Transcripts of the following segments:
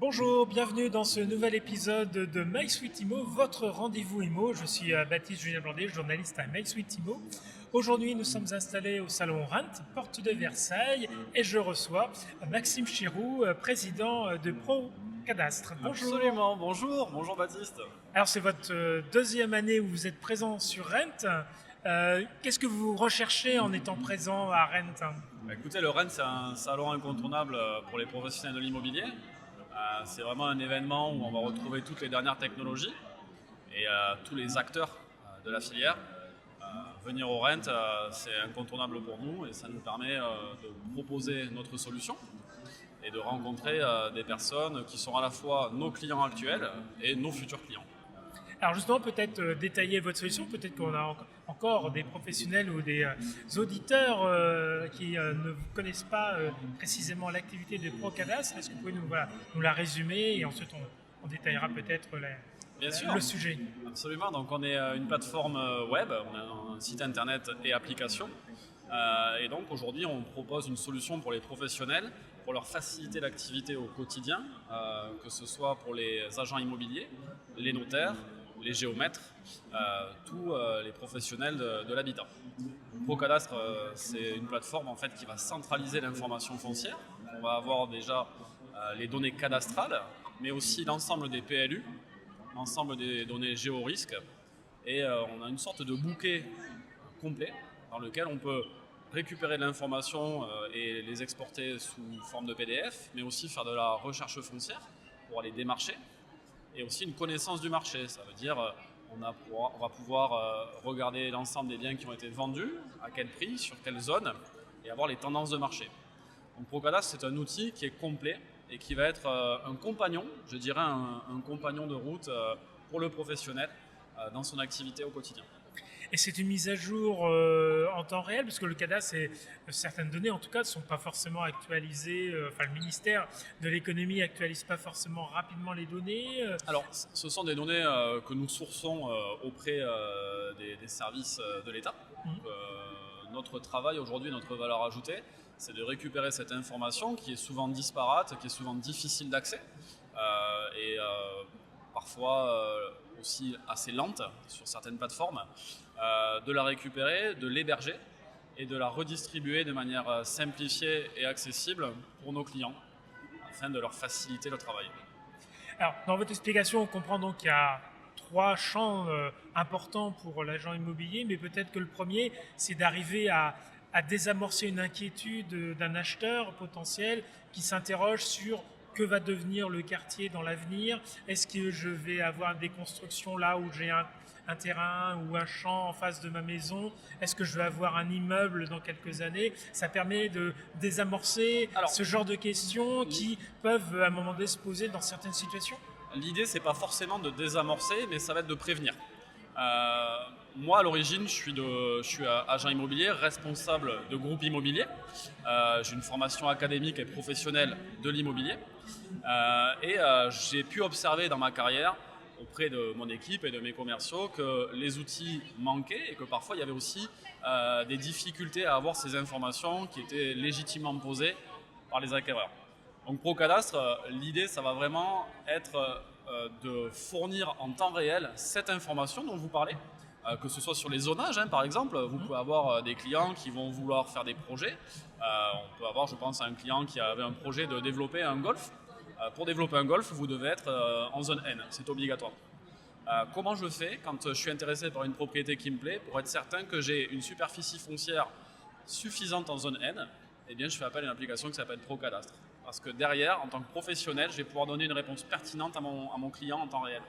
Bonjour, bienvenue dans ce nouvel épisode de MySuite Immo, votre rendez-vous Immo. Je suis Baptiste Julien Blandet, journaliste à MySuite Immo. Aujourd'hui, nous sommes installés au salon Rent, porte de Versailles, et je reçois Maxime Chiroux, président de ProCadastre. Bonjour. Absolument, bonjour Baptiste. Alors, c'est votre deuxième année où vous êtes présent sur Rent. Qu'est-ce que vous recherchez en étant présent à Rent ? Écoutez, le Rennes, c'est un salon incontournable pour les professionnels de l'immobilier. C'est vraiment un événement où on va retrouver toutes les dernières technologies et tous les acteurs de la filière. Venir au Rent, c'est incontournable pour nous et ça nous permet de proposer notre solution et de rencontrer des personnes qui sont à la fois nos clients actuels et nos futurs clients. Alors justement, peut-être détailler votre solution, peut-être qu'on a encore des professionnels ou des auditeurs qui ne connaissent pas précisément l'activité de ProCadastre. Est-ce que vous pouvez nous la résumer et ensuite on détaillera peut-être Bien sûr. le sujet. Absolument, donc on est une plateforme web, on a un site internet et application. Et donc aujourd'hui on propose une solution pour les professionnels pour leur faciliter l'activité au quotidien, que ce soit pour les agents immobiliers, les notaires, les géomètres, tous les professionnels de l'habitat. ProCadastre, c'est une plateforme en fait qui va centraliser l'information foncière. On va avoir déjà les données cadastrales, mais aussi l'ensemble des PLU, l'ensemble des données géorisques, et on a une sorte de bouquet complet dans lequel on peut récupérer de l'information et les exporter sous forme de PDF, mais aussi faire de la recherche foncière pour aller démarcher, et aussi une connaissance du marché. Ça veut dire on va pouvoir regarder l'ensemble des biens qui ont été vendus, à quel prix, sur quelle zone, et avoir les tendances de marché. Donc ProCadastre, c'est un outil qui est complet et qui va être un compagnon, je dirais un compagnon de route pour le professionnel dans son activité au quotidien. Et c'est une mise à jour en temps réel, parce que le cadastre, certaines données en tout cas ne sont pas forcément actualisées, le ministère de l'économie n'actualise pas forcément rapidement les données. Alors, ce sont des données que nous sourçons auprès des services de l'État. Donc, notre travail aujourd'hui, notre valeur ajoutée, c'est de récupérer cette information qui est souvent disparate, qui est souvent difficile d'accès et parfois aussi assez lente sur certaines plateformes, de la récupérer, de l'héberger et de la redistribuer de manière simplifiée et accessible pour nos clients afin de leur faciliter le travail. Alors, dans votre explication, on comprend donc qu'il y a trois champs importants pour l'agent immobilier, mais peut-être que le premier, c'est d'arriver à désamorcer une inquiétude d'un acheteur potentiel qui s'interroge sur que va devenir le quartier dans l'avenir. Est-ce que je vais avoir des constructions là où j'ai un terrain ou un champ en face de ma maison? Est-ce que je vais avoir un immeuble dans quelques années? Ça permet de désamorcer ce genre de questions qui peuvent à un moment donné se poser dans certaines situations. L'idée, c'est pas forcément de désamorcer, mais ça va être de prévenir. Moi, à l'origine, je suis agent immobilier, responsable de groupe immobilier. J'ai une formation académique et professionnelle de l'immobilier. Et j'ai pu observer dans ma carrière, auprès de mon équipe et de mes commerciaux, que les outils manquaient et que parfois il y avait aussi des difficultés à avoir ces informations qui étaient légitimement posées par les acquéreurs. Donc ProCadastre, l'idée, ça va vraiment être de fournir en temps réel cette information dont vous parlez, que ce soit sur les zonages, par exemple. Vous pouvez avoir des clients qui vont vouloir faire des projets. On peut avoir, je pense, un client qui avait un projet de développer un golf. Pour développer un golf, vous devez être en zone N, c'est obligatoire. Comment je fais quand je suis intéressé par une propriété qui me plaît pour être certain que j'ai une superficie foncière suffisante en zone N? Eh bien, je fais appel à une application qui s'appelle ProCadastre. Parce que derrière, en tant que professionnel, je vais pouvoir donner une réponse pertinente à mon client en temps réel.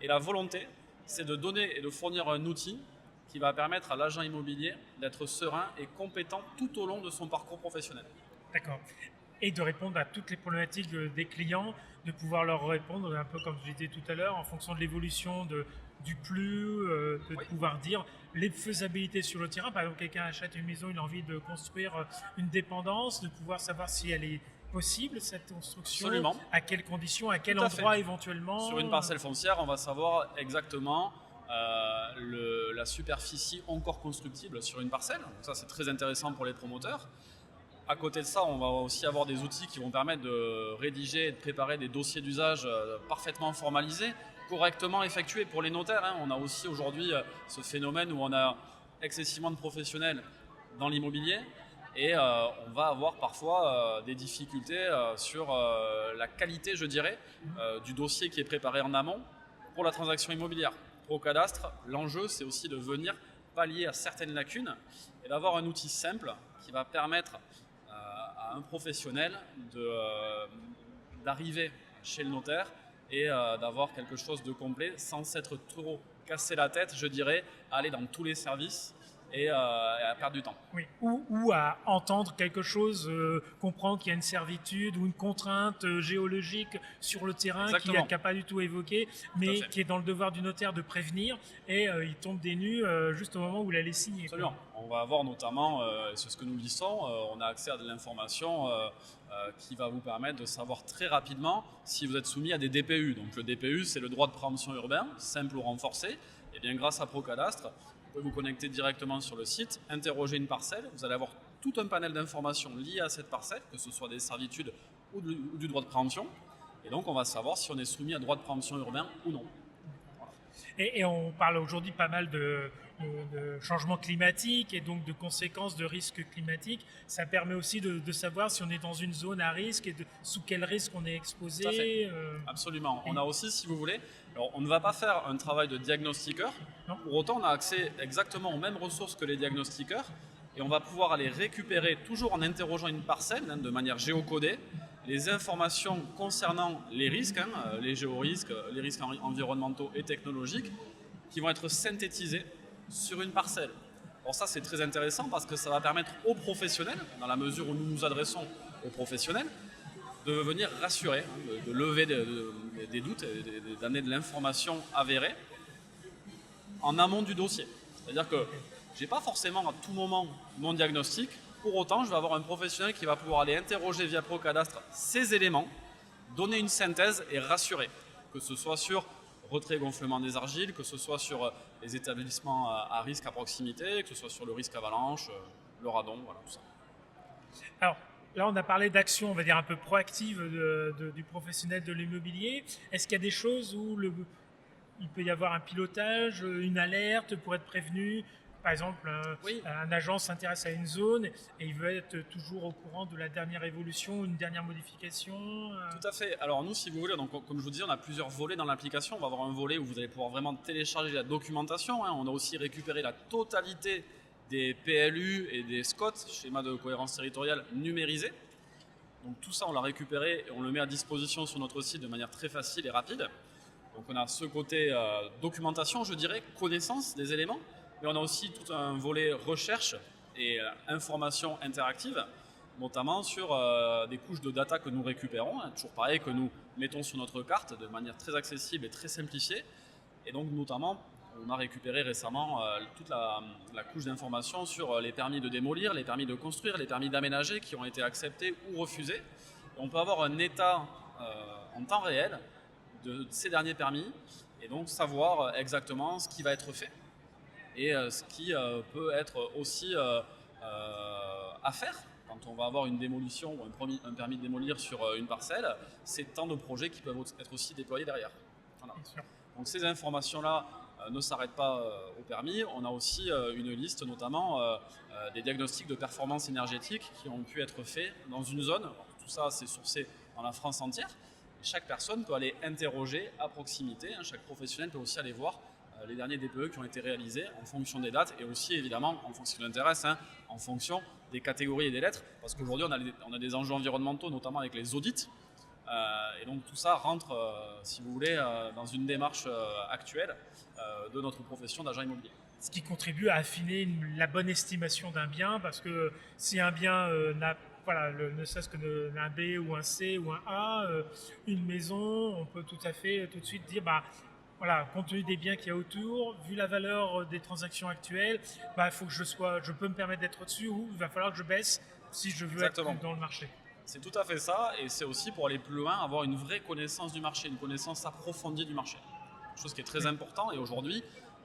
Et la volonté, c'est de donner et de fournir un outil qui va permettre à l'agent immobilier d'être serein et compétent tout au long de son parcours professionnel. D'accord. Et de répondre à toutes les problématiques des clients, de pouvoir leur répondre, un peu comme je disais tout à l'heure, en fonction de l'évolution du flux, pouvoir dire les faisabilités sur le terrain. Par exemple, quelqu'un achète une maison, il a envie de construire une dépendance, de pouvoir savoir si elle est possible, cette construction. Absolument. À quelles conditions, à quel endroit éventuellement. Sur une parcelle foncière, on va savoir exactement la superficie encore constructible sur une parcelle. Donc ça, c'est très intéressant pour les promoteurs. À côté de ça, on va aussi avoir des outils qui vont permettre de rédiger et de préparer des dossiers d'usage parfaitement formalisés, correctement effectués pour les notaires. On a aussi aujourd'hui ce phénomène où on a excessivement de professionnels dans l'immobilier et on va avoir parfois des difficultés sur la qualité, je dirais, du dossier qui est préparé en amont pour la transaction immobilière. ProCadastre, l'enjeu, c'est aussi de venir pallier à certaines lacunes et d'avoir un outil simple qui va permettre à un professionnel d'arriver chez le notaire et d'avoir quelque chose de complet sans s'être trop cassé la tête, je dirais, à aller dans tous les services et à perdre du temps. Oui. Ou à entendre quelque chose, comprendre qu'il y a une servitude ou une contrainte géologique sur le terrain qui n'a pas du tout évoqué, mais qui est dans le devoir du notaire de prévenir, et il tombe des nues juste au moment où il allait signer. Absolument. On va avoir notamment, c'est ce que nous lissons, on a accès à de l'information qui va vous permettre de savoir très rapidement si vous êtes soumis à des DPU. Donc le DPU, c'est le droit de préemption urbain, simple ou renforcé. Et bien grâce à ProCadastre, vous pouvez vous connecter directement sur le site, interroger une parcelle, vous allez avoir tout un panel d'informations liées à cette parcelle, que ce soit des servitudes ou du droit de préemption. Et donc on va savoir si on est soumis à droit de préemption urbain ou non. Voilà. Et on parle aujourd'hui pas mal de changement climatique et donc de conséquences de risques climatiques. Ça permet aussi de savoir si on est dans une zone à risque et sous quel risque on est exposé. Tout à fait. Absolument. On a aussi, si vous voulez, alors on ne va pas faire un travail de diagnostiqueur. Non. Pour autant, on a accès exactement aux mêmes ressources que les diagnostiqueurs et on va pouvoir aller récupérer, toujours en interrogeant une parcelle, de manière géocodée, les informations concernant les risques, les géorisques, les risques environnementaux et technologiques, qui vont être synthétisés sur une parcelle. Alors ça, c'est très intéressant parce que ça va permettre aux professionnels, dans la mesure où nous nous adressons aux professionnels, de venir rassurer, de lever des doutes, d'amener de l'information avérée en amont du dossier. C'est-à-dire que je n'ai pas forcément à tout moment mon diagnostic, pour autant je vais avoir un professionnel qui va pouvoir aller interroger via ProCadastre ces éléments, donner une synthèse et rassurer, que ce soit sur retrait gonflement des argiles, que ce soit sur les établissements à risque à proximité, que ce soit sur le risque avalanche, le radon, voilà tout ça. Alors là, on a parlé d'actions, on va dire un peu proactives du professionnel de l'immobilier. Est-ce qu'il y a des choses où il peut y avoir un pilotage, une alerte pour être prévenu? Par exemple, oui. Un agent s'intéresse à une zone et il veut être toujours au courant de la dernière évolution, une dernière modification. Tout à fait. Alors nous, si vous voulez, donc, comme je vous disais, on a plusieurs volets dans l'application. On va avoir un volet où vous allez pouvoir vraiment télécharger la documentation. On a aussi récupéré la totalité des PLU et des SCOT, schémas de cohérence territoriale numérisés. Donc tout ça, on l'a récupéré et on le met à disposition sur notre site de manière très facile et rapide. Donc on a ce côté documentation, je dirais, connaissance des éléments. Mais on a aussi tout un volet recherche et information interactive, notamment sur des couches de data que nous récupérons, toujours pareil, que nous mettons sur notre carte de manière très accessible et très simplifiée. Et donc notamment, on a récupéré récemment toute la couche d'informations sur les permis de démolir, les permis de construire, les permis d'aménager qui ont été acceptés ou refusés. Et on peut avoir un état en temps réel de ces derniers permis et donc savoir exactement ce qui va être fait. Et ce qui peut être aussi à faire quand on va avoir une démolition ou un permis de démolir sur une parcelle, c'est tant de projets qui peuvent être aussi déployés derrière. Voilà. Donc ces informations-là ne s'arrêtent pas au permis. On a aussi une liste notamment des diagnostics de performance énergétique qui ont pu être faits dans une zone. Alors, tout ça, c'est sourcé dans la France entière. Et chaque personne peut aller interroger à proximité. Chaque professionnel peut aussi aller voir les derniers DPE qui ont été réalisés en fonction des dates et aussi évidemment en fonction de l'intérêt, en fonction des catégories et des lettres, parce qu'aujourd'hui on a des enjeux environnementaux, notamment avec les audits, et donc tout ça rentre, si vous voulez, dans une démarche actuelle de notre profession d'agent immobilier. Ce qui contribue à affiner la bonne estimation d'un bien, parce que si un bien n'a voilà, ne serait-ce que un B ou un C ou un A, une maison, on peut tout à fait tout de suite dire voilà, compte tenu des biens qu'il y a autour, vu la valeur des transactions actuelles, faut que je peux me permettre d'être au-dessus ou il va falloir que je baisse si je veux être dans le marché. C'est tout à fait ça, et c'est aussi pour aller plus loin, avoir une vraie connaissance du marché, une connaissance approfondie du marché. Chose qui est très important, et aujourd'hui,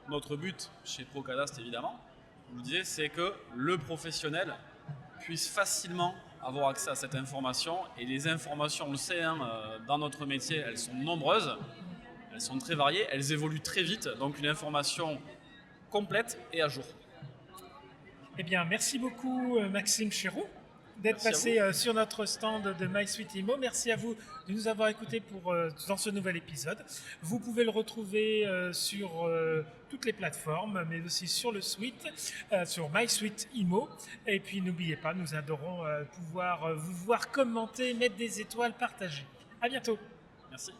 notre but chez ProCadastre évidemment, je vous le disais, c'est que le professionnel puisse facilement avoir accès à cette information. Et les informations, on le sait, dans notre métier, elles sont nombreuses, elles sont très variées, elles évoluent très vite. Donc une information complète et à jour. Eh bien, merci beaucoup Maxime Chéroux d'être passé sur notre stand de MySuite Immo. Merci à vous de nous avoir écoutés dans ce nouvel épisode. Vous pouvez le retrouver sur toutes les plateformes, mais aussi sur le suite, sur MySuite Immo. Et puis n'oubliez pas, nous adorons pouvoir vous voir commenter, mettre des étoiles, partager. À bientôt. Merci.